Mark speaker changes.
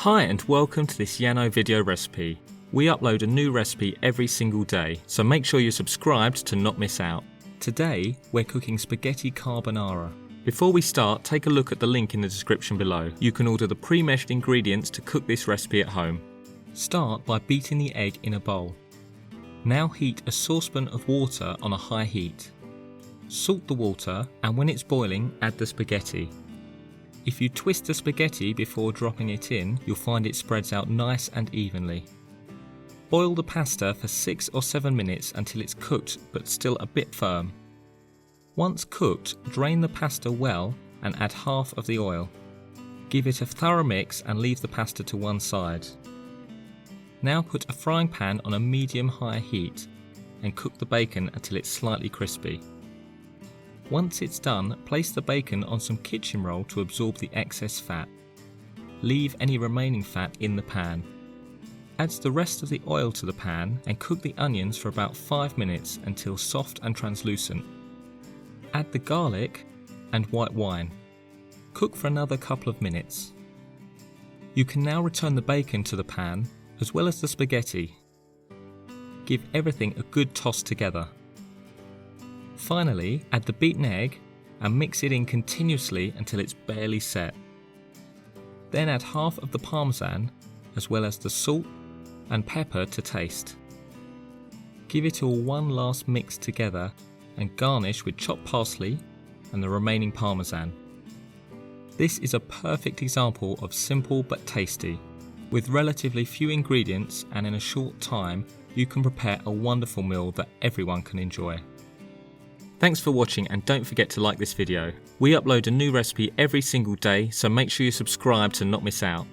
Speaker 1: Hi and welcome to this Yano video recipe. We upload a new recipe every single day, so make sure you're subscribed to not miss out. Today we're cooking spaghetti carbonara. Before we start, take a look at the link in the description below. You can order the pre-measured ingredients to cook this recipe at home. Start by beating the egg in a bowl. Now heat a saucepan of water on a high heat. Salt the water, and when it's boiling, add the spaghetti. If you twist the spaghetti before dropping it in, you'll find it spreads out nice and evenly. Boil the pasta for 6 or 7 minutes until it's cooked but still a bit firm. Once cooked, drain the pasta well and add half of the oil. Give it a thorough mix and leave the pasta to one side. Now put a frying pan on a medium-high heat and cook the bacon until it's slightly crispy. Once it's done, place the bacon on some kitchen roll to absorb the excess fat. Leave any remaining fat in the pan. Add the rest of the oil to the pan and cook the onions for about 5 minutes until soft and translucent. Add the garlic and white wine. Cook for another couple of minutes. You can now return the bacon to the pan as well as the spaghetti. Give everything a good toss together. Finally, add the beaten egg and mix it in continuously until it's barely set. Then add half of the parmesan as well as the salt and pepper to taste. Give it all one last mix together and garnish with chopped parsley and the remaining parmesan. This is a perfect example of simple but tasty. With relatively few ingredients and in a short time, you can prepare a wonderful meal that everyone can enjoy. Thanks for watching, and don't forget to like this video. We upload a new recipe every single day, so make sure you subscribe to not miss out.